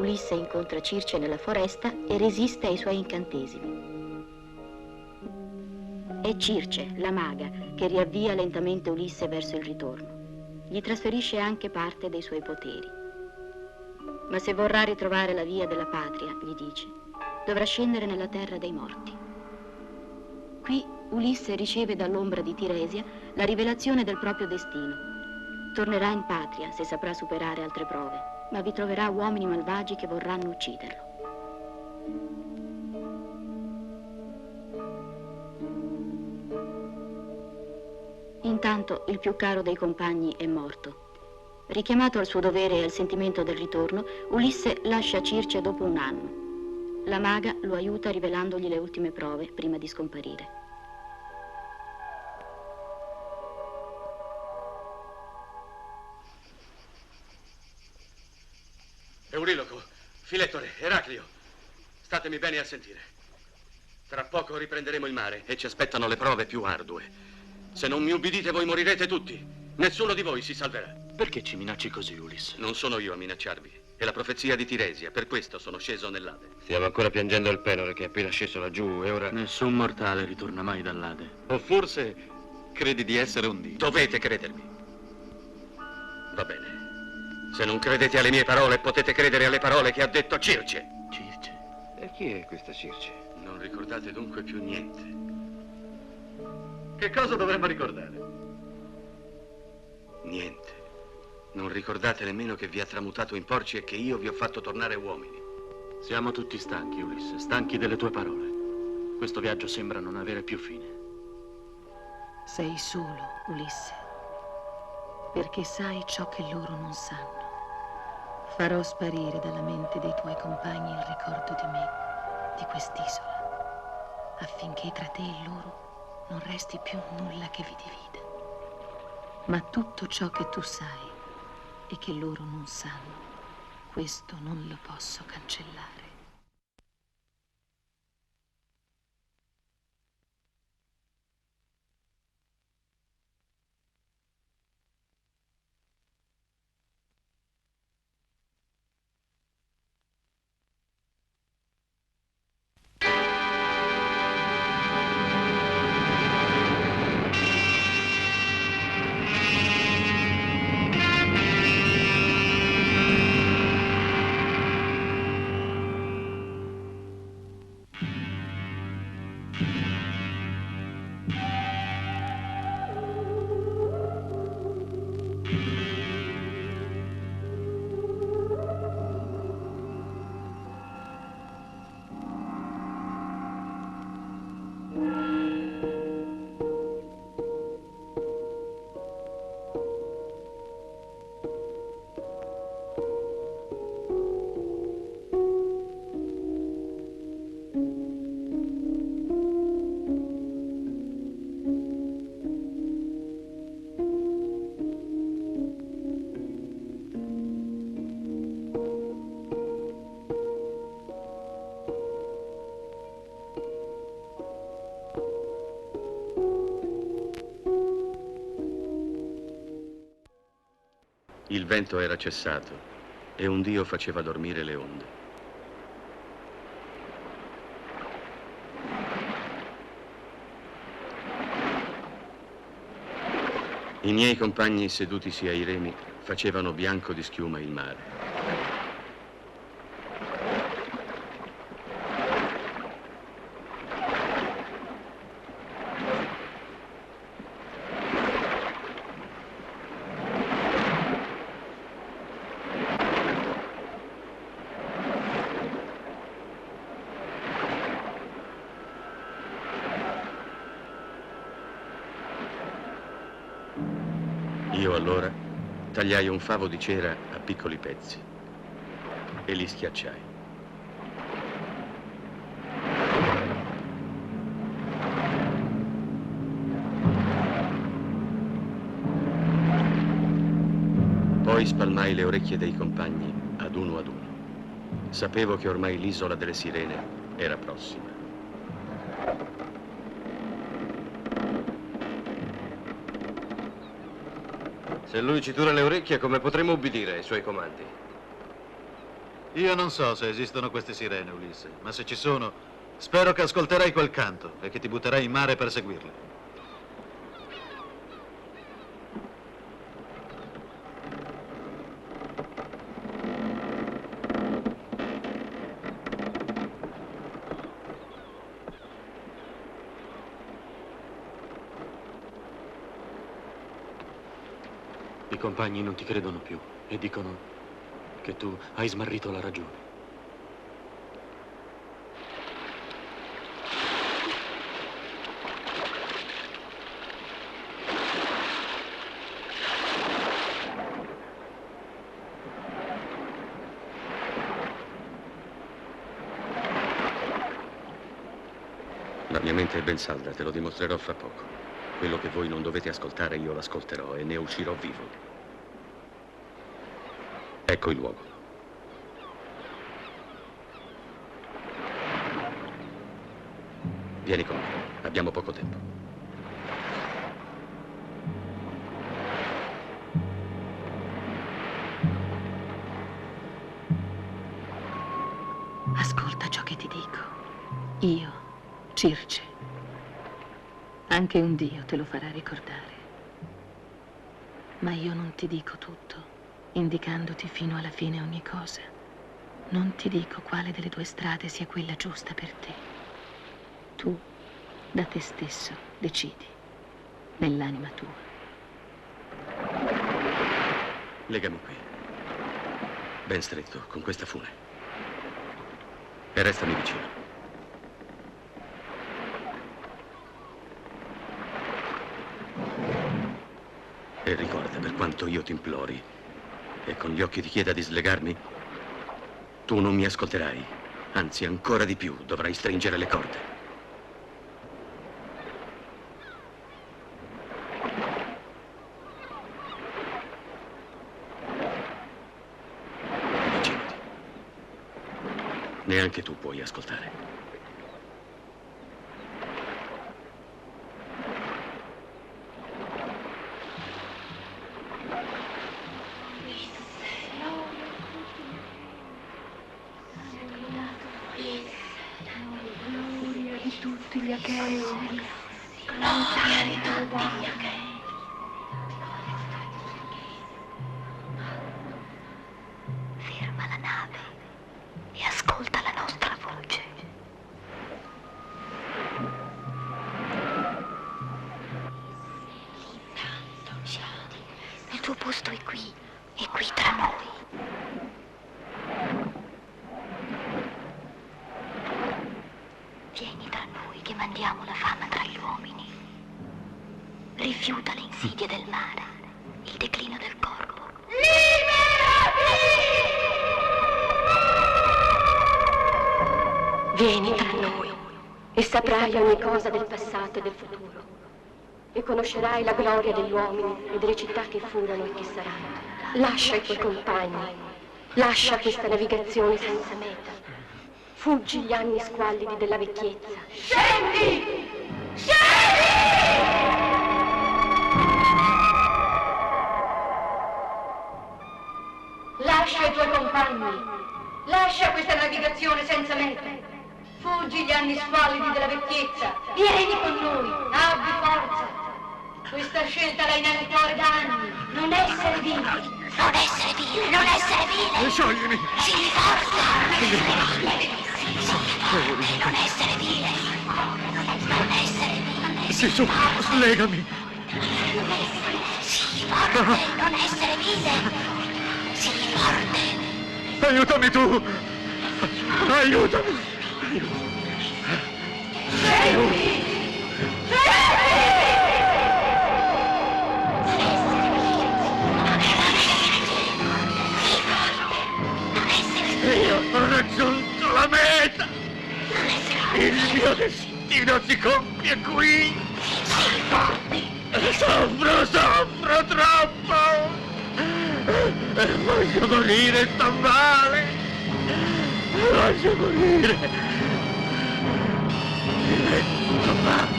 Ulisse incontra Circe nella foresta e resiste ai suoi incantesimi. È Circe, la maga, che riavvia lentamente Ulisse verso il ritorno. Gli trasferisce anche parte dei suoi poteri. Ma se vorrà ritrovare la via della patria, gli dice, dovrà scendere nella terra dei morti. Qui Ulisse riceve dall'ombra di Tiresia la rivelazione del proprio destino. Tornerà in patria se saprà superare altre prove, ma vi troverà uomini malvagi che vorranno ucciderlo. Intanto il più caro dei compagni è morto. Richiamato al suo dovere e al sentimento del ritorno, Ulisse lascia Circe dopo un anno. La maga lo aiuta rivelandogli le ultime prove prima di scomparire. Euriloco, Filettore, Eraclio, statemi bene a sentire. Tra poco riprenderemo il mare e ci aspettano le prove più ardue. Se non mi ubbidite voi morirete tutti. Nessuno di voi si salverà. Perché ci minacci così, Ulisse? Non sono io a minacciarvi. È la profezia di Tiresia, per questo sono sceso nell'Ade. Stiamo ancora piangendo il Penore che è appena sceso laggiù e ora... Nessun mortale ritorna mai dall'Ade. O forse credi di essere un dio. Dovete credermi. Va bene. Se non credete alle mie parole, potete credere alle parole che ha detto Circe. Circe? E chi è questa Circe? Non ricordate dunque più niente. Che cosa dovremmo ricordare? Niente. Non ricordate nemmeno che vi ha tramutato in porci e che io vi ho fatto tornare uomini. Siamo tutti stanchi, Ulisse, stanchi delle tue parole. Questo viaggio sembra non avere più fine. Sei solo, Ulisse, perché sai ciò che loro non sanno. Farò sparire dalla mente dei tuoi compagni il ricordo di me, di quest'isola, affinché tra te e loro non resti più nulla che vi divida. Ma tutto ciò che tu sai e che loro non sanno, questo non lo posso cancellare. Il vento era cessato e un dio faceva dormire le onde. I miei compagni sedutisi ai remi facevano bianco di schiuma il mare. Io allora tagliai un favo di cera a piccoli pezzi e li schiacciai. Poi spalmai le orecchie dei compagni ad uno. Sapevo che ormai l'isola delle sirene era prossima. Se lui ci tura le orecchie, come potremo ubbidire ai suoi comandi? Io non so se esistono queste sirene, Ulisse, ma se ci sono, spero che ascolterai quel canto e che ti butterai in mare per seguirle. I compagni non ti credono più e dicono che tu hai smarrito la ragione. La mia mente è ben salda, te lo dimostrerò fra poco. Quello che voi non dovete ascoltare io l'ascolterò e ne uscirò vivo. Ecco il luogo. Vieni con me, abbiamo poco tempo. Ascolta ciò che ti dico. Io, Circe, anche un dio te lo farà ricordare. Ma io non ti dico tutto, indicandoti fino alla fine ogni cosa. Non ti dico quale delle due strade sia quella giusta per te. Tu, da te stesso, decidi, nell'anima tua. Legami qui. Ben stretto, con questa fune. E restami vicino. E ricorda, per quanto io ti implori e con gli occhi ti chieda di slegarmi, tu non mi ascolterai. Anzi, ancora di più, dovrai stringere le corde. Avvicinati. Neanche tu puoi ascoltare. Tutti gli Achei. Gloria di tutti gli Achei. Ferma la nave e ascolta la nostra voce. Il tuo posto è qui tra noi. Vieni da noi che mandiamo la fama tra gli uomini. Rifiuta le insidie del mare, il declino del corpo. Vieni tra noi e saprai ogni cosa del passato e del futuro. E conoscerai la gloria degli uomini e delle città che furono e che saranno. Lascia i tuoi compagni, lascia questa navigazione senza meta. Fuggi gli anni squallidi della vecchiezza. Scendi! Lascia i tuoi compagni, lascia questa navigazione senza meta. Fuggi gli anni squallidi della vecchiezza. Vieni con noi, abbi forza. Questa scelta la inanitore da anni. Non essere vile. Non essere vile, non essere vile. Scioglimi! Sii forte. Non essere vile. Non essere vile. Sì, su, slegami! Sii forte, non essere vile. Sii forte. Aiutami tu! Aiutami! Io ho raggiunto la meta! Il mio destino si compie qui! Soffro troppo! Voglio morire, sto male! Voglio morire! Divento matto!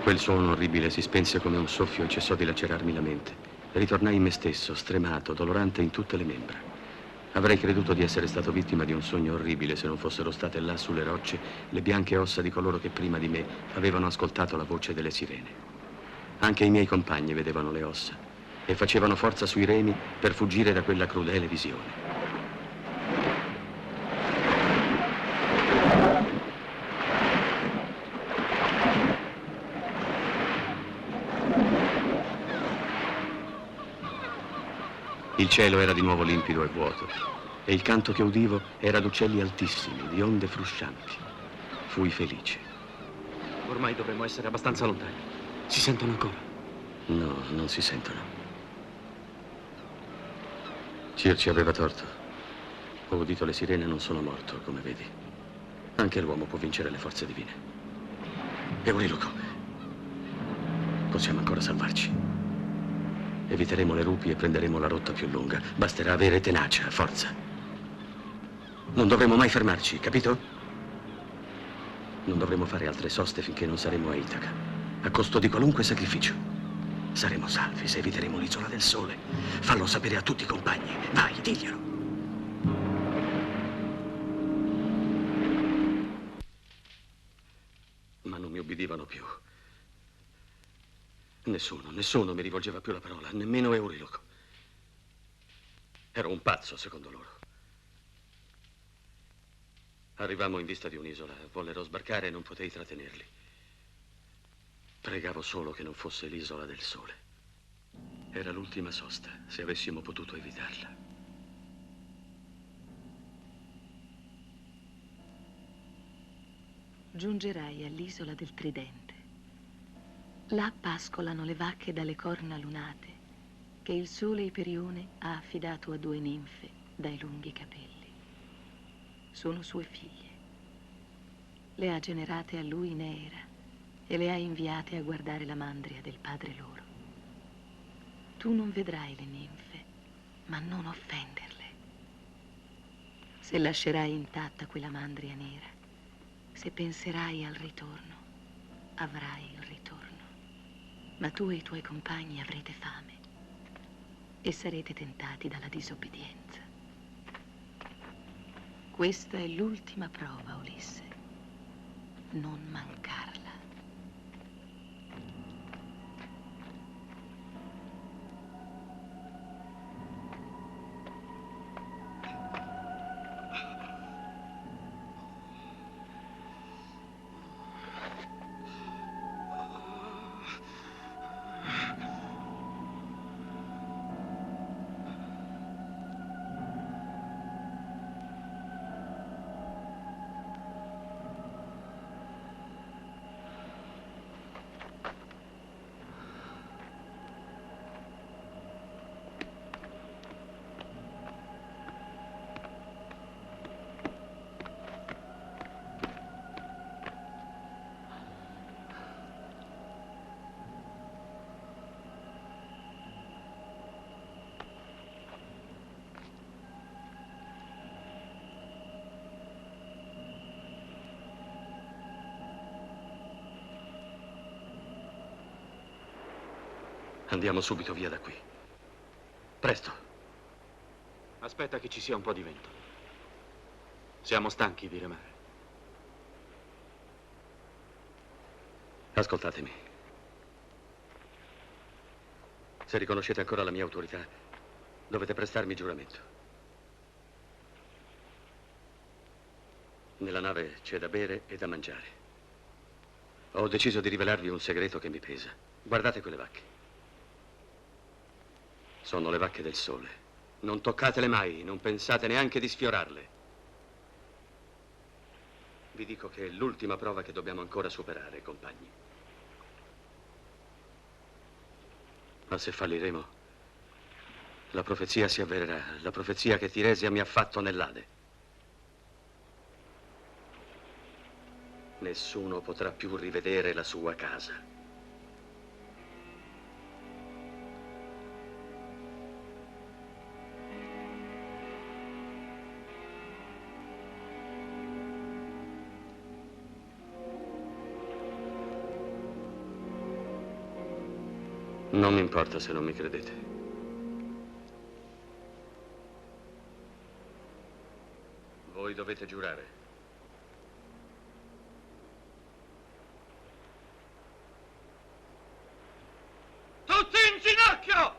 Quel suono orribile si spense come un soffio e cessò di lacerarmi la mente. Ritornai in me stesso, stremato, dolorante in tutte le membra. Avrei creduto di essere stato vittima di un sogno orribile se non fossero state là sulle rocce le bianche ossa di coloro che prima di me avevano ascoltato la voce delle sirene. Anche i miei compagni vedevano le ossa e facevano forza sui remi per fuggire da quella crudele visione. Il cielo era di nuovo limpido e vuoto e il canto che udivo era d'uccelli altissimi, di onde fruscianti. Fui felice. Ormai dovremmo essere abbastanza lontani. Si sentono ancora? No, non si sentono. Circe aveva torto. Ho udito le sirene e non sono morto, come vedi. Anche l'uomo può vincere le forze divine. Euriloco, possiamo ancora salvarci. Eviteremo le rupi e prenderemo la rotta più lunga. Basterà avere tenacia, forza. Non dovremo mai fermarci, capito? Non dovremo fare altre soste finché non saremo a Itaca, a costo di qualunque sacrificio. Saremo salvi se eviteremo l'isola del sole. Fallo sapere a tutti i compagni. Vai, diglielo. Ma non mi obbedivano più. Nessuno mi rivolgeva più la parola, nemmeno Euriloco. Ero un pazzo, secondo loro. Arrivammo in vista di un'isola, vollero sbarcare e non potei trattenerli. Pregavo solo che non fosse l'isola del sole. Era l'ultima sosta, se avessimo potuto evitarla. Giungerai all'isola del Tridente. Là pascolano le vacche dalle corna lunate che il sole Iperione ha affidato a 2 ninfe dai lunghi capelli. Sono sue figlie. Le ha generate a lui in Era e le ha inviate a guardare la mandria del padre loro. Tu non vedrai le ninfe, ma non offenderle. Se lascerai intatta quella mandria nera, se penserai al ritorno, avrai il ritorno. Ma tu e i tuoi compagni avrete fame e sarete tentati dalla disobbedienza. Questa è l'ultima prova, Ulisse. Non mancarla. Andiamo subito via da qui. Presto. Aspetta che ci sia un po' di vento. Siamo stanchi di remare. Ascoltatemi. Se riconoscete ancora la mia autorità, dovete prestarmi giuramento. Nella nave c'è da bere e da mangiare. Ho deciso di rivelarvi un segreto che mi pesa. Guardate quelle vacche. Sono le vacche del sole. Non toccatele mai, non pensate neanche di sfiorarle. Vi dico che è l'ultima prova che dobbiamo ancora superare, compagni. Ma se falliremo, la profezia si avvererà, la profezia che Tiresia mi ha fatto nell'Ade. Nessuno potrà più rivedere la sua casa. Non mi importa se non mi credete. Voi dovete giurare. Tutti in ginocchio!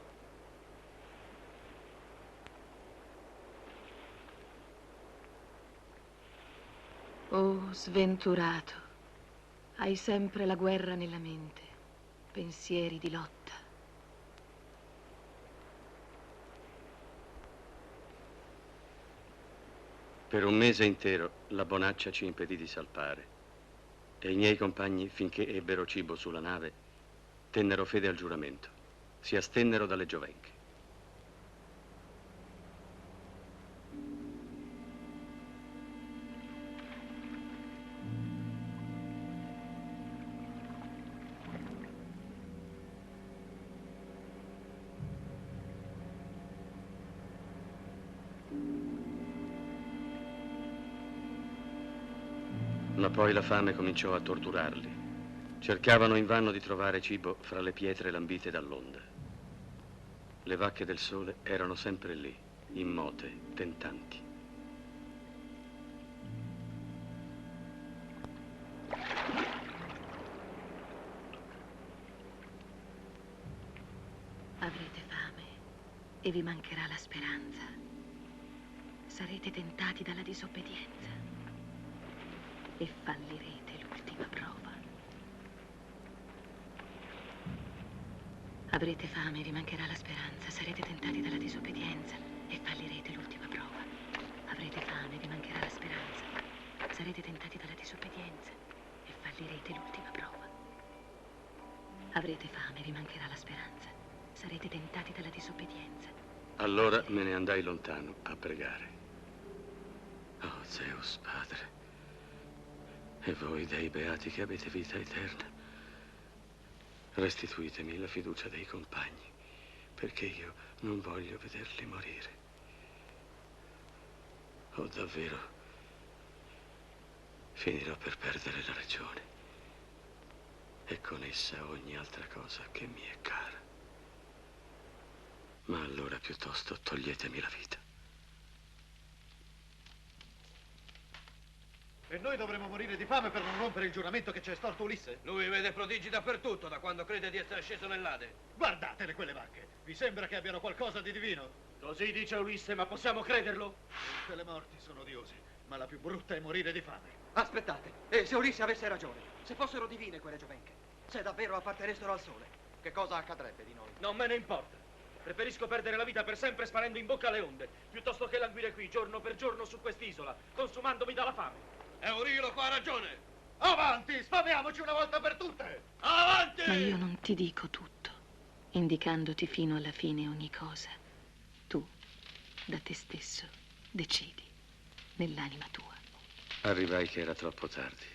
Oh, sventurato, hai sempre la guerra nella mente, pensieri di lotta. Per un mese intero la bonaccia ci impedì di salpare e i miei compagni, finché ebbero cibo sulla nave, tennero fede al giuramento, si astennero dalle giovenche. Ma poi la fame cominciò a torturarli. Cercavano invano di trovare cibo fra le pietre lambite dall'onda. Le vacche del sole erano sempre lì, immote, tentanti. Avrete fame e vi mancherà la speranza. Sarete tentati dalla disobbedienza e fallirete l'ultima prova. Avrete fame e vi mancherà la speranza. Sarete tentati dalla disobbedienza e fallirete l'ultima prova. Avrete fame e vi mancherà la speranza. Sarete tentati dalla disobbedienza e fallirete l'ultima prova. Avrete fame e vi mancherà la speranza. Sarete tentati dalla disobbedienza. Allora me ne andai lontano a pregare. Oh, Zeus, Padre, e voi dei beati che avete vita eterna, restituitemi la fiducia dei compagni, perché io non voglio vederli morire. O davvero finirò per perdere la ragione e con essa ogni altra cosa che mi è cara. Ma allora piuttosto toglietemi la vita. E noi dovremmo morire di fame per non rompere il giuramento che ci è storto Ulisse? Lui vede prodigi dappertutto, da quando crede di essere sceso nell'Ade. Guardatele quelle vacche. Vi sembra che abbiano qualcosa di divino? Così dice Ulisse, ma possiamo crederlo? Tutte le morti sono odiose, ma la più brutta è morire di fame. Aspettate, e se Ulisse avesse ragione? Se fossero divine quelle giovenche? Se davvero appartenessero al sole? Che cosa accadrebbe di noi? Non me ne importa. Preferisco perdere la vita per sempre sparendo in bocca alle onde, piuttosto che languire qui giorno per giorno su quest'isola, consumandomi dalla fame. Eurilo qua ha ragione! Avanti, sfamiamoci una volta per tutte! Avanti! Ma io non ti dico tutto, indicandoti fino alla fine ogni cosa. Tu, da te stesso, decidi, nell'anima tua. Arrivai che era troppo tardi.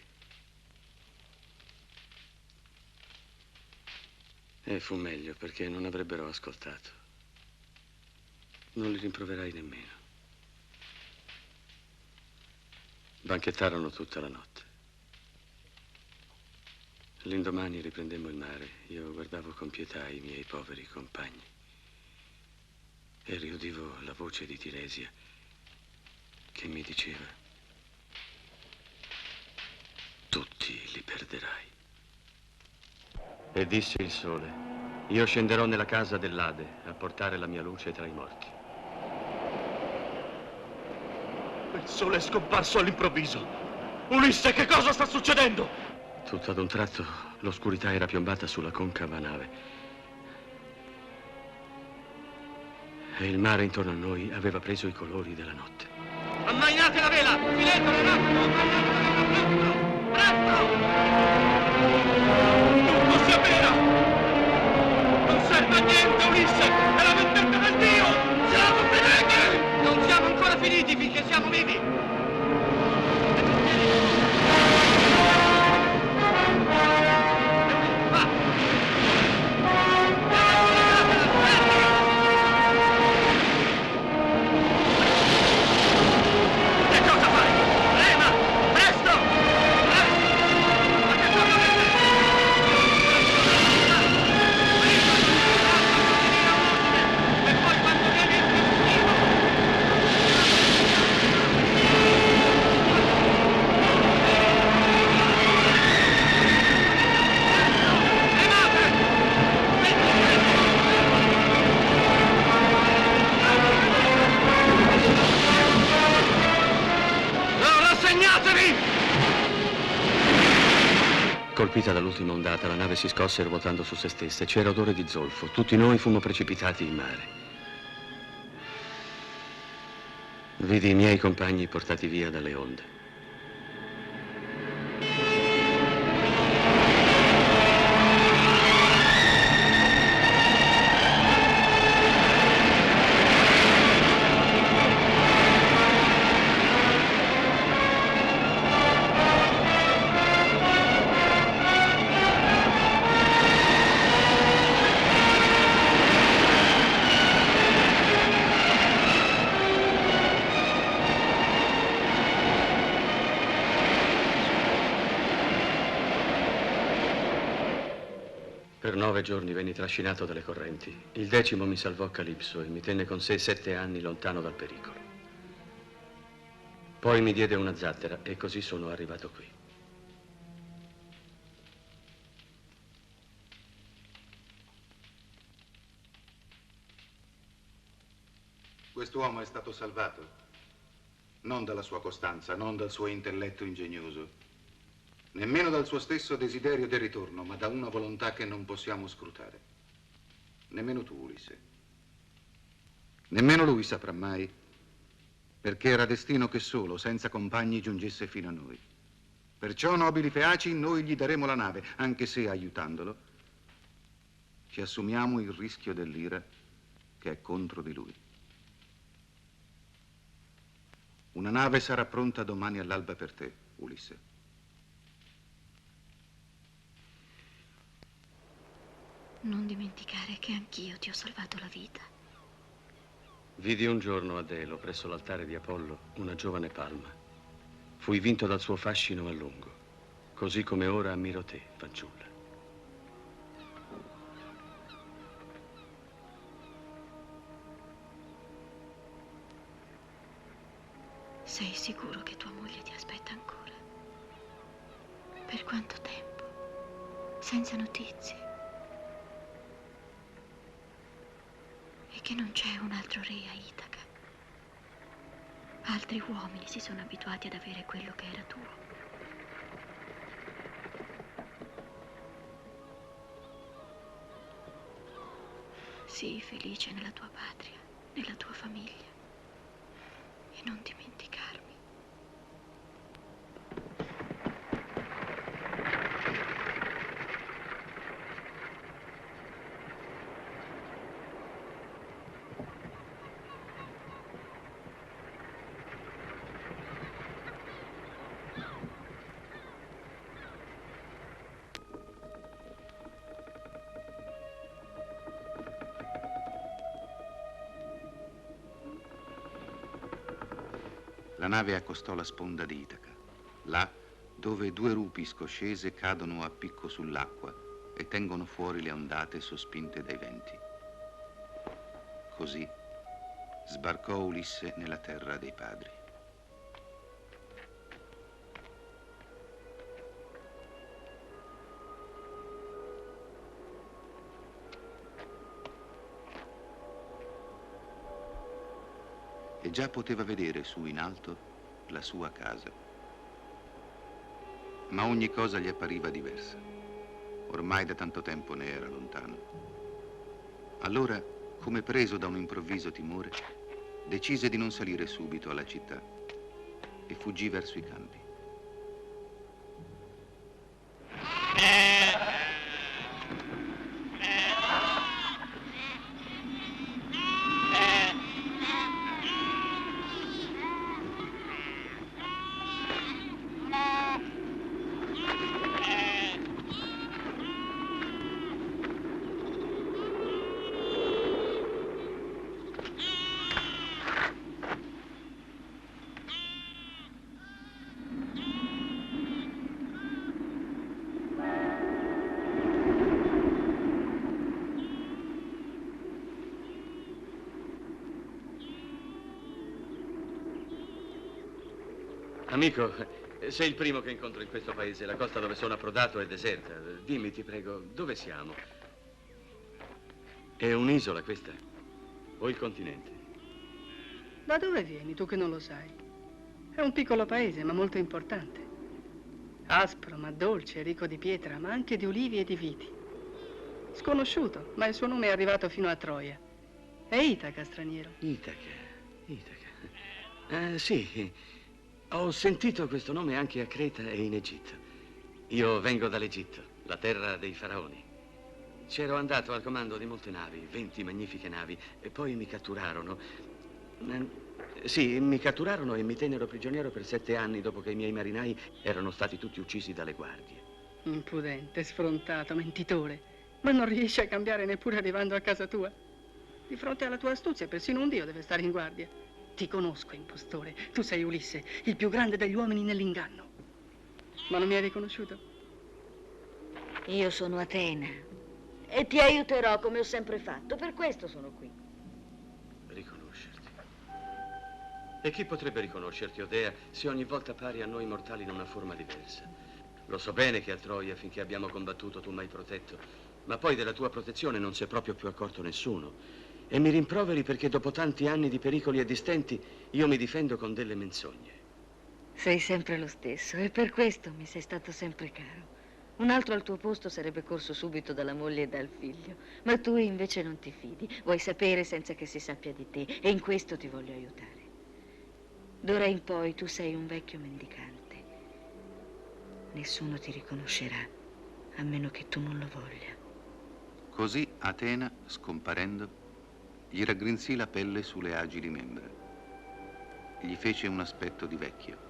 E fu meglio perché non avrebbero ascoltato. Non li rimproverai nemmeno. Banchettarono tutta la notte. L'indomani riprendemmo il mare. Io guardavo con pietà i miei poveri compagni e riudivo la voce di Tiresia che mi diceva: tutti li perderai. E disse il sole: io scenderò nella casa dell'Ade a portare la mia luce tra i morti. Il sole è scomparso all'improvviso. Ulisse, che cosa sta succedendo? Tutto ad un tratto l'oscurità era piombata sulla concava nave e il mare intorno a noi aveva preso i colori della notte. Ammainate la vela! Filetole, rapido! Ammainate la vela, presto! Presto! Tutto si avvera! Non serve a niente, Ulisse! È la vendetta del Dio! Siamo finiti! Non siamo ancora finiti finché siamo vivi! l'ultima ondata, la nave si scosse ruotando su se stessa e c'era odore di zolfo. Tutti noi fummo precipitati in mare. Vidi i miei compagni portati via dalle onde. Per 9 giorni venni trascinato dalle correnti. Il 10° mi salvò Calipso e mi tenne con sé 7 anni lontano dal pericolo. Poi mi diede una zattera e così sono arrivato qui. Quest'uomo è stato salvato non dalla sua costanza, non dal suo intelletto ingegnoso, nemmeno dal suo stesso desiderio del ritorno, ma da una volontà che non possiamo scrutare. Nemmeno tu, Ulisse. Nemmeno lui saprà mai, perché era destino che solo, senza compagni, giungesse fino a noi. Perciò, nobili Feaci, noi gli daremo la nave, anche se, aiutandolo, ci assumiamo il rischio dell'ira che è contro di lui. Una nave sarà pronta domani all'alba per te, Ulisse. Non dimenticare che anch'io ti ho salvato la vita. Vidi un giorno a Delo, presso l'altare di Apollo, una giovane palma. Fui vinto dal suo fascino a lungo, così come ora ammiro te, fanciulla. Sei sicuro che tua moglie ti aspetta ancora? Per quanto tempo? Senza notizie? E che non c'è un altro re a Itaca? Altri uomini si sono abituati ad avere quello che era tuo. Sii felice nella tua patria, nella tua famiglia. E non dimenticarmi. La nave accostò la sponda di Itaca, là dove 2 rupi scoscese cadono a picco sull'acqua e tengono fuori le ondate sospinte dai venti. Così sbarcò Ulisse nella terra dei padri. E già poteva vedere su in alto la sua casa. Ma ogni cosa gli appariva diversa. Ormai da tanto tempo ne era lontano. Allora, come preso da un improvviso timore, decise di non salire subito alla città e fuggì verso i campi. Amico, sei il primo che incontro in questo paese. La costa dove sono approdato è deserta. Dimmi, ti prego, dove siamo? È un'isola questa? O il continente? Da dove vieni, tu che non lo sai? È un piccolo paese, ma molto importante. Aspro ma dolce, ricco di pietra, ma anche di ulivi e di viti. Sconosciuto, ma il suo nome è arrivato fino a Troia. È Itaca, straniero. Itaca. Sì, ho sentito questo nome anche a Creta e in Egitto. Io vengo dall'Egitto, la terra dei faraoni. C'ero andato al comando di molte navi, 20 magnifiche navi, e poi mi catturarono. Sì, mi catturarono e mi tennero prigioniero per 7 anni dopo che i miei marinai erano stati tutti uccisi dalle guardie. Impudente, sfrontato, mentitore. Ma non riesci a cambiare neppure arrivando a casa tua. Di fronte alla tua astuzia, persino un dio deve stare in guardia. Ti conosco, impostore. Tu sei Ulisse, il più grande degli uomini nell'inganno. Ma non mi hai riconosciuto? Io sono Atena e ti aiuterò come ho sempre fatto. Per questo sono qui. Riconoscerti? E chi potrebbe riconoscerti, o dea, se ogni volta appari a noi mortali in una forma diversa? Lo so bene che a Troia, finché abbiamo combattuto, tu mi hai protetto, ma poi della tua protezione non si è proprio più accorto nessuno. E mi rimproveri perché dopo tanti anni di pericoli e di stenti io mi difendo con delle menzogne. Sei sempre lo stesso e per questo mi sei stato sempre caro. Un altro al tuo posto sarebbe corso subito dalla moglie e dal figlio, ma tu invece non ti fidi. Vuoi sapere senza che si sappia di te e in questo ti voglio aiutare. D'ora in poi tu sei un vecchio mendicante. Nessuno ti riconoscerà, a meno che tu non lo voglia. Così Atena, scomparendo, gli raggrinzì la pelle sulle agili membra. Gli fece un aspetto di vecchio.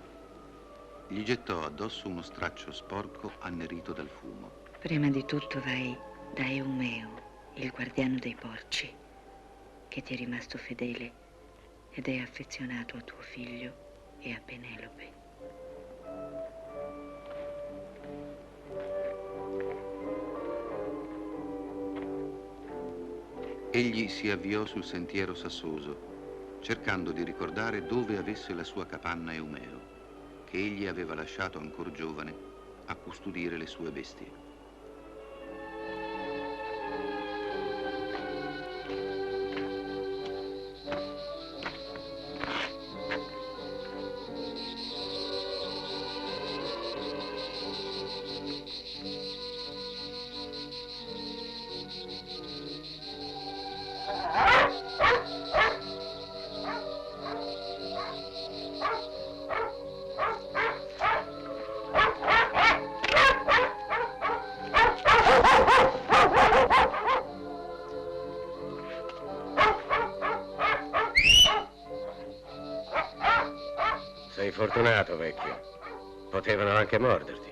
Gli gettò addosso uno straccio sporco annerito dal fumo. Prima di tutto vai da Eumeo, il guardiano dei porci, che ti è rimasto fedele ed è affezionato a tuo figlio e a Penelope. Egli si avviò sul sentiero sassoso, cercando di ricordare dove avesse la sua capanna Eumeo, che egli aveva lasciato ancor giovane a custodire le sue bestie. Sei fortunato, vecchio. Potevano anche morderti.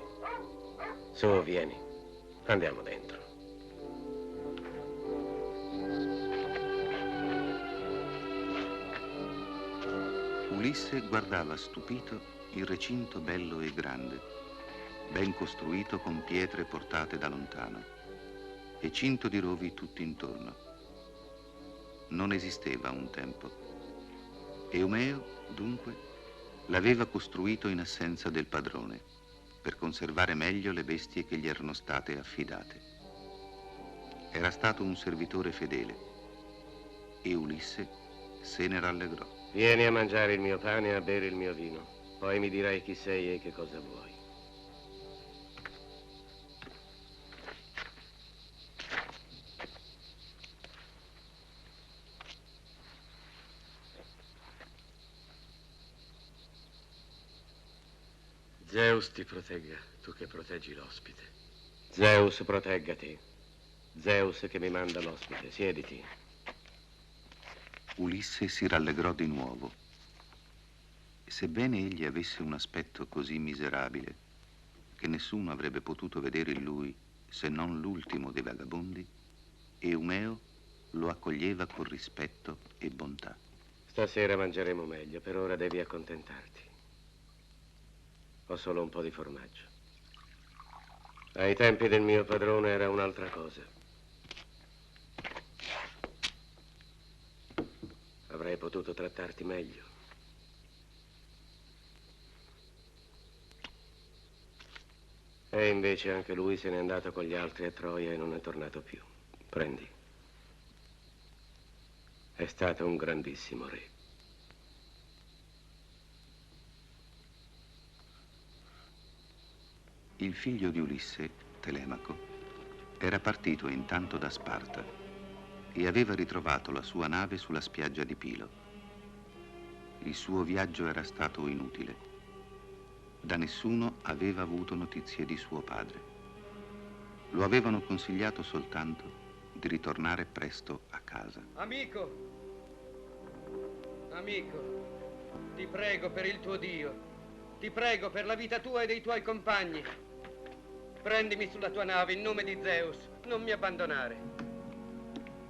Su, vieni. Andiamo dentro. Ulisse guardava stupito il recinto bello e grande, ben costruito con pietre portate da lontano e cinto di rovi tutto intorno. Non esisteva un tempo. Eumeo, dunque, l'aveva costruito in assenza del padrone, per conservare meglio le bestie che gli erano state affidate. Era stato un servitore fedele e Ulisse se ne rallegrò. Vieni a mangiare il mio pane e a bere il mio vino. Poi mi dirai chi sei e che cosa vuoi. Zeus ti protegga, tu che proteggi l'ospite. Zeus protegga te. Zeus che mi manda l'ospite. Siediti. Ulisse si rallegrò di nuovo. Sebbene egli avesse un aspetto così miserabile che nessuno avrebbe potuto vedere in lui se non l'ultimo dei vagabondi, Eumeo lo accoglieva con rispetto e bontà. Stasera mangeremo meglio, per ora devi accontentarti. Ho solo un po' di formaggio. Ai tempi del mio padrone era un'altra cosa. Avrei potuto trattarti meglio. E invece anche lui se n'è andato con gli altri a Troia e non è tornato più. Prendi. È stato un grandissimo re. Il figlio di Ulisse, Telemaco, era partito intanto da Sparta e aveva ritrovato la sua nave sulla spiaggia di Pilo. Il suo viaggio era stato inutile. Da nessuno aveva avuto notizie di suo padre. Lo avevano consigliato soltanto di ritornare presto a casa. Amico, ti prego per il tuo Dio, ti prego per la vita tua e dei tuoi compagni. Prendimi sulla tua nave in nome di Zeus, non mi abbandonare.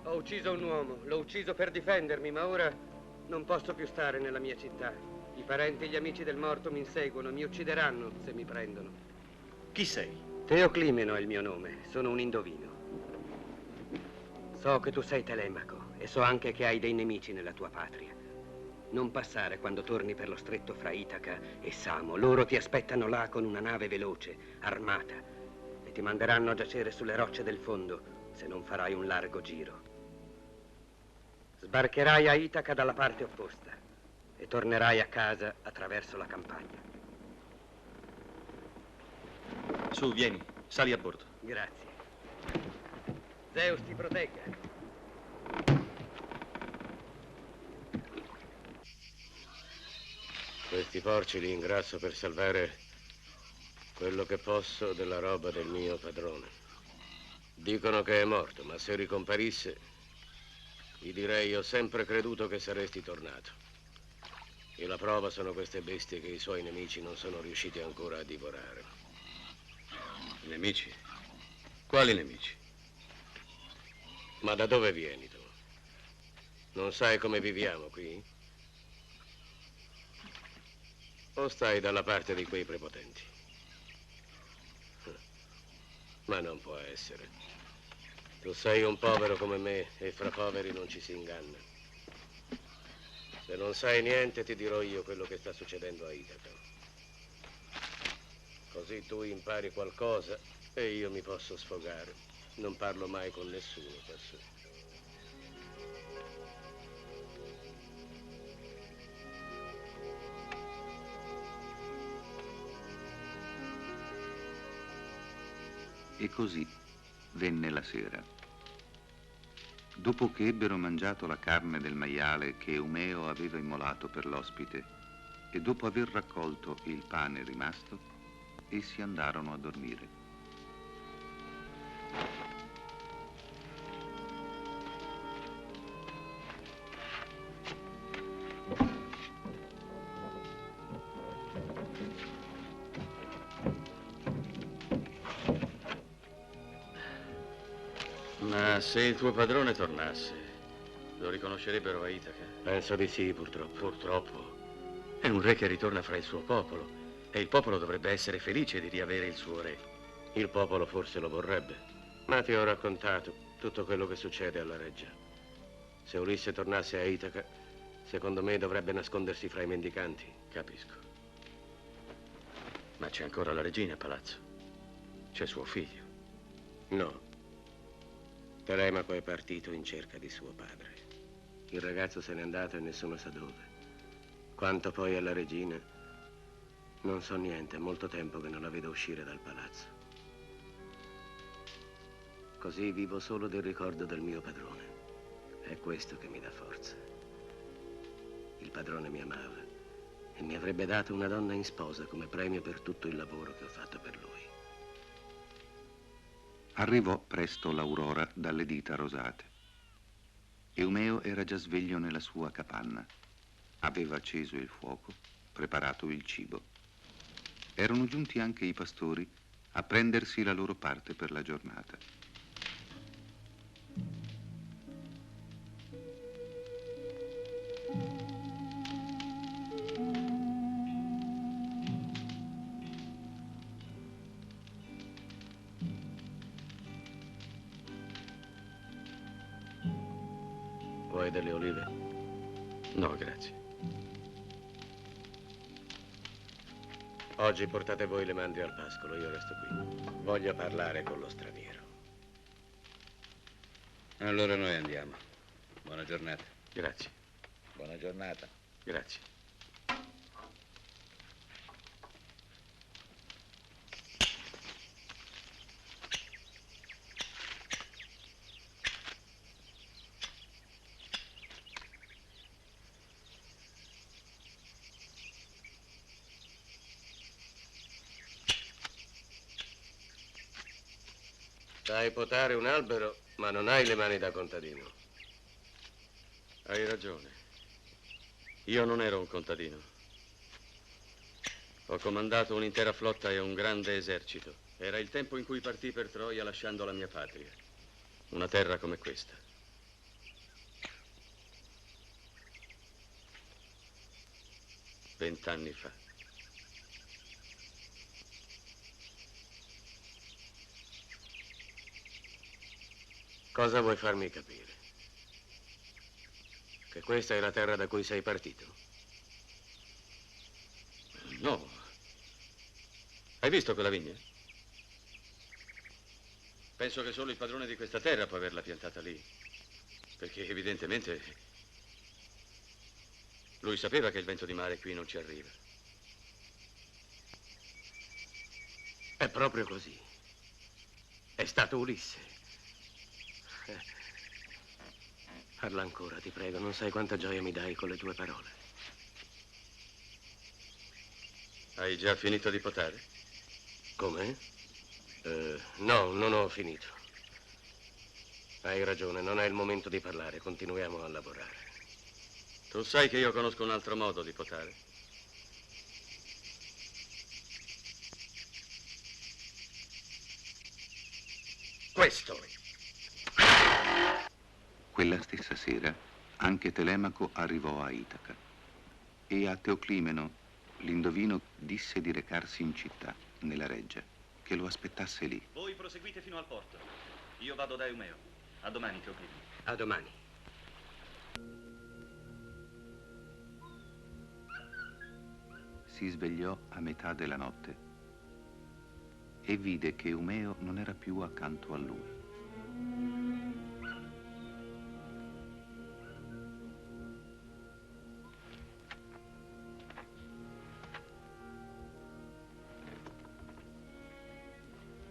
Ho ucciso un uomo, l'ho ucciso per difendermi, ma ora non posso più stare nella mia città. I parenti e gli amici del morto mi inseguono, mi uccideranno se mi prendono. Chi sei? Teoclimeno è il mio nome, sono un indovino. So che tu sei Telemaco e so anche che hai dei nemici nella tua patria. Non passare quando torni per lo stretto fra Itaca e Samo. Loro ti aspettano là con una nave veloce, armata, e ti manderanno a giacere sulle rocce del fondo se non farai un largo giro. Sbarcherai a Itaca dalla parte opposta e tornerai a casa attraverso la campagna. Su, vieni, sali a bordo. Grazie. Zeus ti protegga. Questi porci li ingrasso per salvare quello che posso della roba del mio padrone. Dicono che è morto, ma se ricomparisse, gli direi: ho sempre creduto che saresti tornato. E la prova sono queste bestie che i suoi nemici non sono riusciti ancora a divorare. Nemici? Quali nemici? Ma da dove vieni tu? Non sai come viviamo qui? O stai dalla parte di quei prepotenti? Ma non può essere. Tu sei un povero come me e fra poveri non ci si inganna. Se non sai niente ti dirò io quello che sta succedendo a Itaca. Così tu impari qualcosa e io mi posso sfogare. Non parlo mai con nessuno quassù. E così venne la sera. Dopo che ebbero mangiato la carne del maiale che Eumeo aveva immolato per l'ospite e dopo aver raccolto il pane rimasto, essi andarono a dormire. Ma se il tuo padrone tornasse, lo riconoscerebbero a Itaca? Penso di sì, purtroppo. Purtroppo. È un re che ritorna fra il suo popolo e il popolo dovrebbe essere felice di riavere il suo re. Il popolo forse lo vorrebbe, ma ti ho raccontato tutto quello che succede alla reggia. Se Ulisse tornasse a Itaca, secondo me dovrebbe nascondersi fra i mendicanti. Capisco. Ma c'è ancora la regina a palazzo. C'è suo figlio. No. Telemaco è partito in cerca di suo padre. Il ragazzo se n'è andato e nessuno sa dove. Quanto poi alla regina, non so niente, è molto tempo che non la vedo uscire dal palazzo. Così vivo solo del ricordo del mio padrone. È questo che mi dà forza. Il padrone mi amava e mi avrebbe dato una donna in sposa come premio per tutto il lavoro che ho fatto per lui. Arrivò presto l'aurora dalle dita rosate. Eumeo era già sveglio nella sua capanna. Aveva acceso il fuoco, preparato il cibo. Erano giunti anche i pastori a prendersi la loro parte per la giornata. Vuoi delle olive? No, grazie. Oggi portate voi le mandrie al pascolo, io resto qui. Voglio parlare con lo straniero. Allora noi andiamo. Buona giornata. Grazie. Buona giornata. Grazie. Sai potare un albero, ma non hai le mani da contadino. Hai ragione. Io non ero un contadino. Ho comandato un'intera flotta e un grande esercito. Era il tempo in cui partii per Troia lasciando la mia patria. Una terra come questa. 20 anni fa. Cosa vuoi farmi capire? Che questa è la terra da cui sei partito? No. Hai visto quella vigna? Penso che solo il padrone di questa terra può averla piantata lì. Perché evidentemente lui sapeva che il vento di mare qui non ci arriva. È proprio così. È stato Ulisse. Parla ancora, ti prego. Non sai quanta gioia mi dai con le tue parole. Hai già finito di potare? Come? No, non ho finito. Hai ragione, non è il momento di parlare. Continuiamo a lavorare. Tu sai che io conosco un altro modo di potare? Questo. Quella stessa sera anche Telemaco arrivò a Itaca e a Teoclimeno l'indovino disse di recarsi in città, nella reggia, che lo aspettasse lì. Voi proseguite fino al porto. Io vado da Eumeo. A domani, Teoclimeno. A domani. Si svegliò a metà della notte e vide che Eumeo non era più accanto a lui.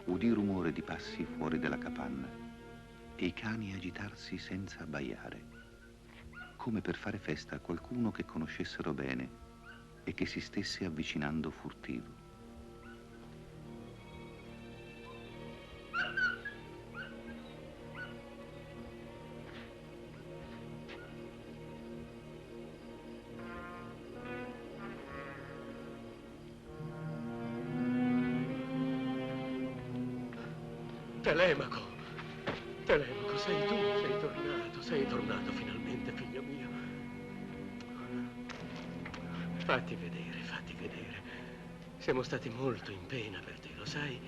Udì rumore di passi fuori dalla capanna e i cani agitarsi senza abbaiare, come per fare festa a qualcuno che conoscessero bene e che si stesse avvicinando furtivo. Telemaco! Telemaco, sei tu, sei tornato finalmente, figlio mio. Fatti vedere, fatti vedere. Siamo stati molto in pena per te, lo sai?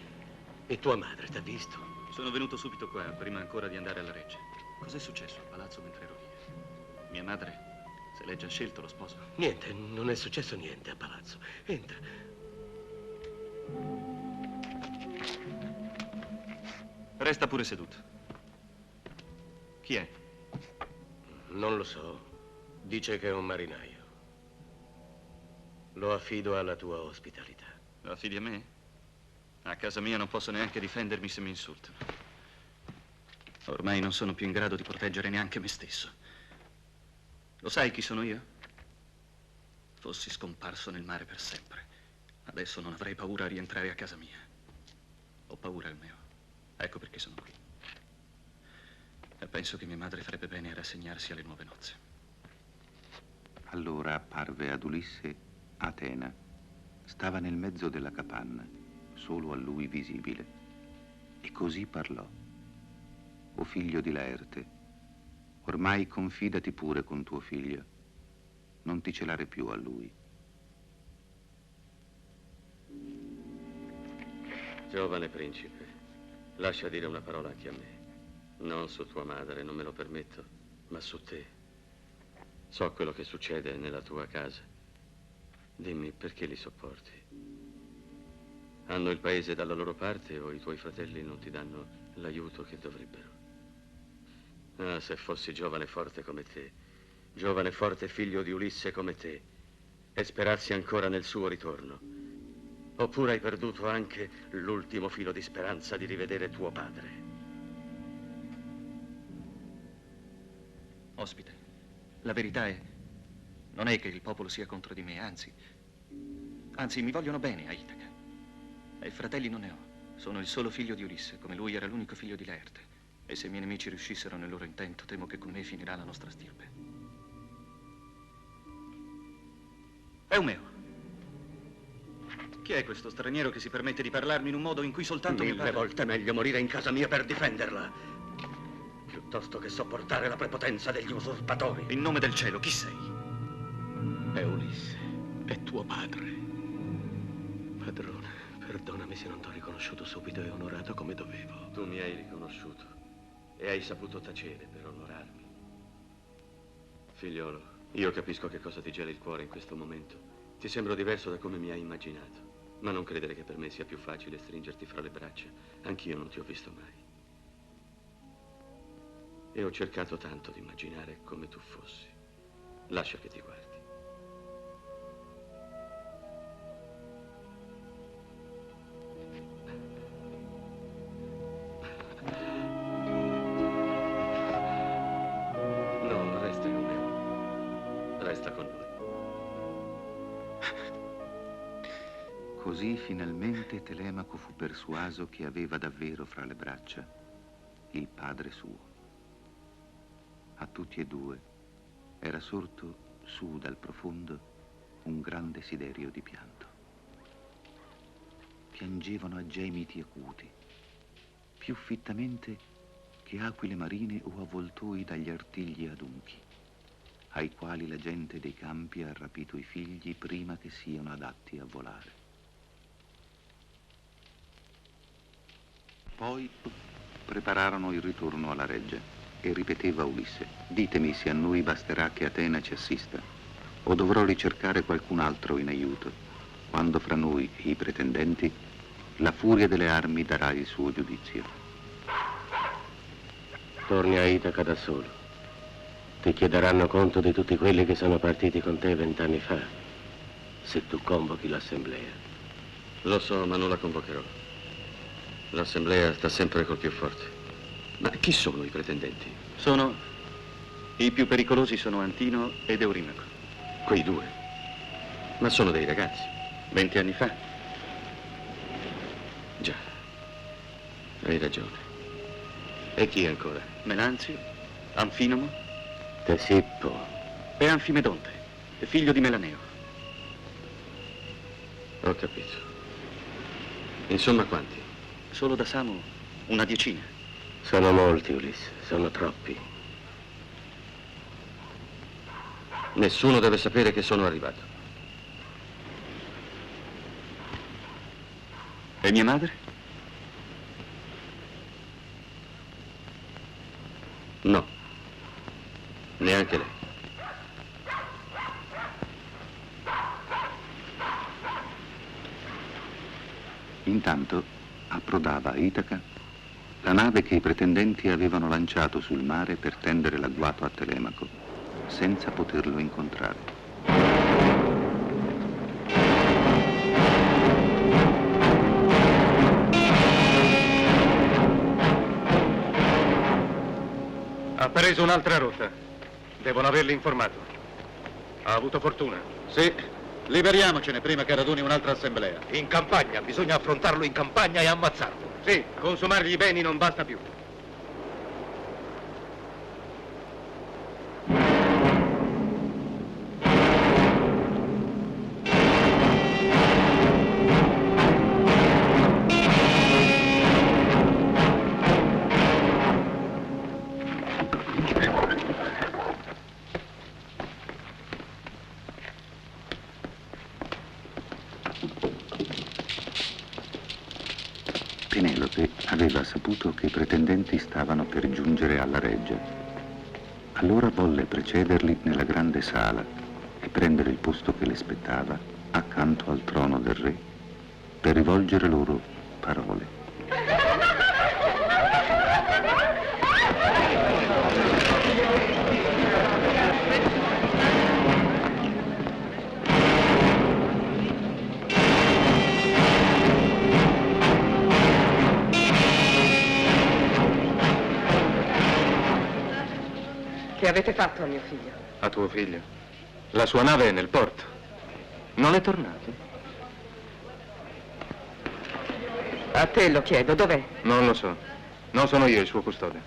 E tua madre t'ha visto? Sono venuto subito qua, prima ancora di andare alla reggia. Cos'è successo al palazzo mentre ero via? Mia madre, se l'è già scelto lo sposo? Niente, non è successo niente a palazzo. Entra. Resta pure seduto. Chi è? Non lo so. Dice che è un marinaio. Lo affido alla tua ospitalità. Lo affidi a me? A casa mia non posso neanche difendermi se mi insultano. Ormai non sono più in grado di proteggere neanche me stesso. Lo sai chi sono io? Fossi scomparso nel mare per sempre. Adesso non avrei paura a rientrare a casa mia. Ho paura, Eumeo. Ecco perché sono qui. E penso che mia madre farebbe bene a rassegnarsi alle nuove nozze. Allora apparve ad Ulisse Atena. Stava nel mezzo della capanna, solo a lui visibile. E così parlò. O figlio di Laerte, ormai confidati pure con tuo figlio. Non ti celare più a lui. Giovane principe, lascia dire una parola anche a me. Non su tua madre, non me lo permetto, ma su te. So quello che succede nella tua casa. Dimmi, perché li sopporti? Hanno il paese dalla loro parte o i tuoi fratelli non ti danno l'aiuto che dovrebbero? Ah, se fossi giovane forte come te, giovane forte figlio di Ulisse come te, e sperassi ancora nel suo ritorno. Oppure hai perduto anche l'ultimo filo di speranza di rivedere tuo padre? Ospite, la verità è... non è che il popolo sia contro di me, anzi mi vogliono bene a Itaca. E fratelli non ne ho. Sono il solo figlio di Ulisse, come lui era l'unico figlio di Laerte. E se i miei nemici riuscissero nel loro intento, temo che con me finirà la nostra stirpe. Eumeo. Chi è questo straniero che si permette di parlarmi in un modo in cui soltanto mio padre... 1000 volte meglio morire in casa mia per difenderla, piuttosto che sopportare la prepotenza degli usurpatori. In nome del cielo, chi sei? È Ulisse, è tuo padre. Padrone, perdonami se non t'ho riconosciuto subito e onorato come dovevo. Tu mi hai riconosciuto e hai saputo tacere per onorarmi. Figliolo, io capisco che cosa ti gela il cuore in questo momento. Ti sembro diverso da come mi hai immaginato, ma non credere che per me sia più facile stringerti fra le braccia. Anch'io non ti ho visto mai. E ho cercato tanto di immaginare come tu fossi. Lascia che ti guardi. No, resta con me. Resta con noi. Così finalmente Telemaco fu persuaso che aveva davvero fra le braccia il padre suo. A tutti e due era sorto su dal profondo un gran desiderio di pianto. Piangevano a gemiti acuti, più fittamente che aquile marine o avvoltoi dagli artigli adunchi, ai quali la gente dei campi ha rapito i figli prima che siano adatti a volare. Poi prepararono il ritorno alla reggia e ripeteva Ulisse: ditemi se a noi basterà che Atena ci assista o dovrò ricercare qualcun altro in aiuto, quando fra noi e i pretendenti la furia delle armi darà il suo giudizio. Torni a Itaca da solo. Ti chiederanno conto di tutti quelli che sono partiti con te 20 anni fa, se tu convochi l'assemblea. Lo so, ma non la convocherò. L'assemblea sta sempre col più forte. Ma chi sono i pretendenti? I più pericolosi sono Antino ed Eurimaco. Quei due? Ma sono dei ragazzi. 20 anni fa. Già, hai ragione. E chi ancora? Melanzio, Anfinomo, Tesippo e Anfimedonte, figlio di Melaneo. Ho capito. Insomma, quanti? Solo da Samo una decina. sono molti, Ulisse, sono troppi. Nessuno deve sapere che sono arrivato. E mia madre? No, neanche lei. Intanto approdava a Itaca la nave che i pretendenti avevano lanciato sul mare per tendere l'agguato a Telemaco, senza poterlo incontrare. Ha preso un'altra rotta. Devono averli informato. Ha avuto fortuna. Sì, liberiamocene prima che raduni un'altra assemblea. In campagna, bisogna affrontarlo in campagna e ammazzarlo. Sì, consumargli i beni non basta più. Penelope aveva saputo che i pretendenti stavano per giungere alla reggia. Allora volle precederli nella grande sala e prendere il posto che le spettava accanto al trono del re per rivolgere loro parole. Che avete fatto a mio figlio? A tuo figlio? La sua nave è nel porto. Non è tornato? A te lo chiedo, dov'è? Non lo so. Non sono io il suo custode.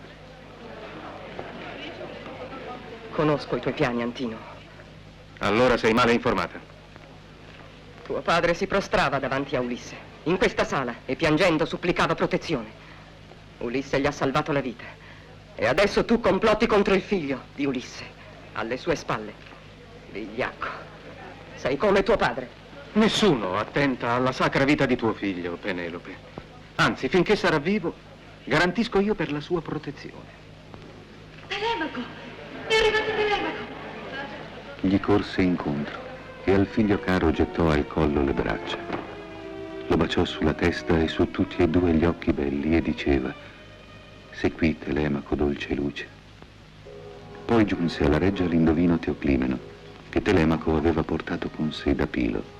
Conosco i tuoi piani, Antino. Allora sei male informata. Tuo padre si prostrava davanti a Ulisse, in questa sala, e piangendo supplicava protezione. Ulisse gli ha salvato la vita. E adesso tu complotti contro il figlio di Ulisse, alle sue spalle. Vigliacco. Sei come tuo padre. Nessuno attenta alla sacra vita di tuo figlio, Penelope. Anzi, finché sarà vivo, garantisco io per la sua protezione. Telemaco! È arrivato Telemaco! Gli corse incontro e al figlio caro gettò al collo le braccia. Lo baciò sulla testa e su tutti e due gli occhi belli e diceva: «Sei qui, Telemaco, dolce luce». Poi giunse alla reggia l'indovino Teoclimeno, che Telemaco aveva portato con sé da Pilo,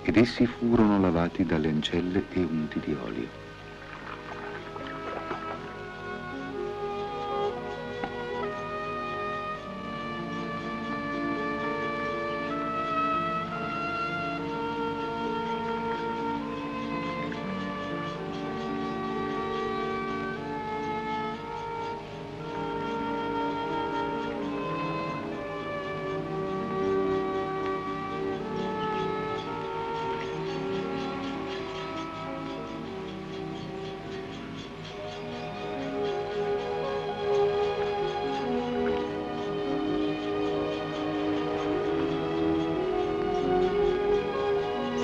ed essi furono lavati dalle ancelle e unti di olio.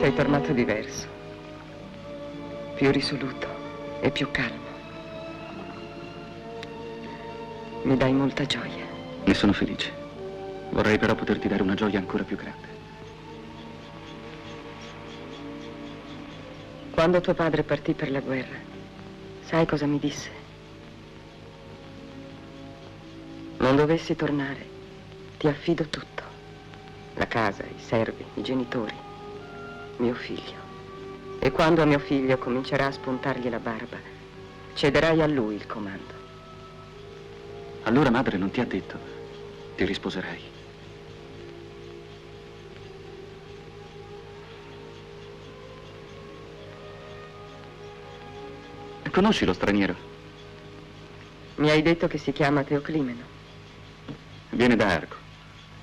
Sei tornato diverso, più risoluto e più calmo. Mi dai molta gioia. Ne sono felice. Vorrei però poterti dare una gioia ancora più grande. Quando tuo padre partì per la guerra, sai cosa mi disse? Non dovessi tornare, ti affido tutto. La casa, i servi, i genitori. Mio figlio. E quando a mio figlio comincerà a spuntargli la barba, cederai a lui il comando. Allora madre non ti ha detto, ti risposerai. Conosci lo straniero? Mi hai detto che si chiama Teoclimeno. Viene da Argo.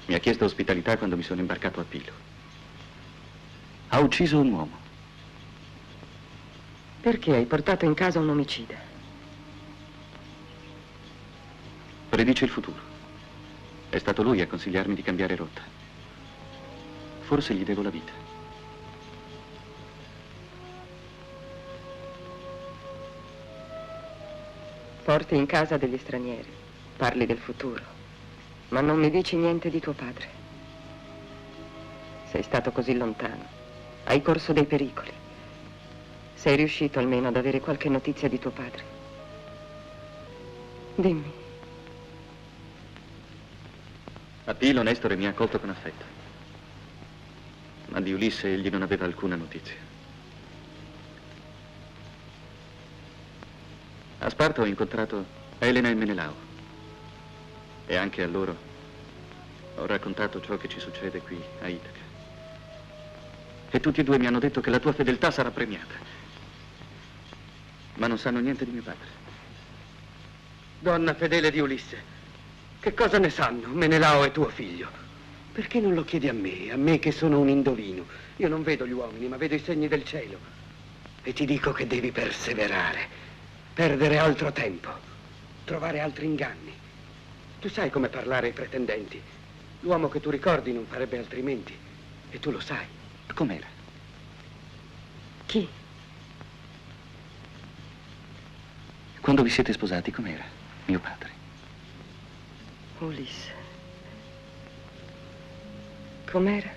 Mi ha chiesto ospitalità quando mi sono imbarcato a Pilo. Ha ucciso un uomo. Perché hai portato in casa un omicida? Predice il futuro. È stato lui a consigliarmi di cambiare rotta. Forse gli devo la vita. Porti in casa degli stranieri, parli del futuro, ma non mi dici niente di tuo padre. Sei stato così lontano. Hai corso dei pericoli. Sei riuscito almeno ad avere qualche notizia di tuo padre? Dimmi. A Pilo Nestore mi ha accolto con affetto. Ma di Ulisse egli non aveva alcuna notizia. A Sparta ho incontrato Elena e Menelao. E anche a loro ho raccontato ciò che ci succede qui a Itaca. E tutti e due mi hanno detto che la tua fedeltà sarà premiata. Ma non sanno niente di mio padre. Donna fedele di Ulisse, che cosa ne sanno Menelao e tuo figlio? Perché non lo chiedi a me che sono un indovino? Io non vedo gli uomini, ma vedo i segni del cielo. E ti dico che devi perseverare, perdere altro tempo, trovare altri inganni. Tu sai come parlare ai pretendenti. L'uomo che tu ricordi non farebbe altrimenti, e tu lo sai. Com'era? Chi? Quando vi siete sposati, com'era mio padre? Ulisse. Com'era?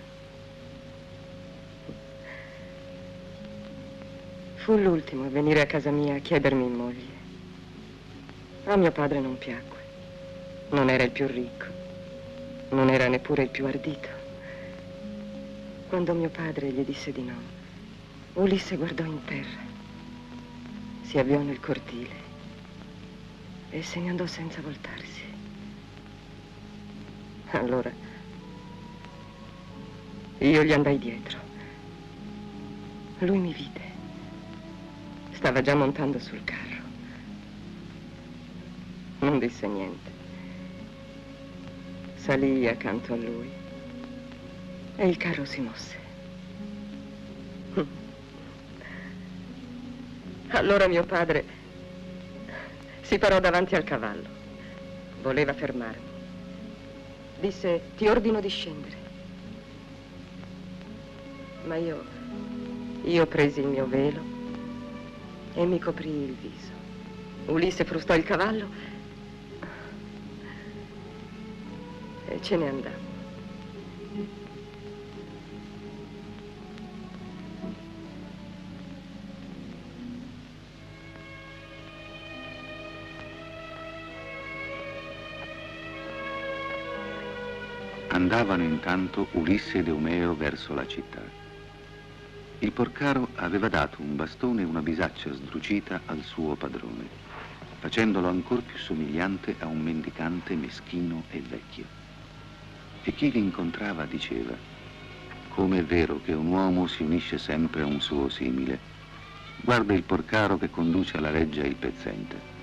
Fu l'ultimo a venire a casa mia a chiedermi in moglie. A mio padre non piacque. Non era il più ricco. Non era neppure il più ardito. Quando mio padre gli disse di no, Ulisse guardò in terra, si avviò nel cortile e se ne andò senza voltarsi. Allora io gli andai dietro. Lui mi vide stava già montando sul carro. Non disse niente. Salì accanto a lui e il carro si mosse. Allora mio padre si parò davanti al cavallo. Voleva fermarmi. Disse: ti ordino di scendere. Ma io presi il mio velo e mi coprii il viso. Ulisse frustò il cavallo e ce ne andammo. Andavano intanto Ulisse ed Eumeo verso la città. Il porcaro aveva dato un bastone e una bisaccia sdrucita al suo padrone, facendolo ancor più somigliante a un mendicante meschino e vecchio. E chi li incontrava diceva: come è vero che un uomo si unisce sempre a un suo simile. Guarda il porcaro che conduce alla reggia il pezzente.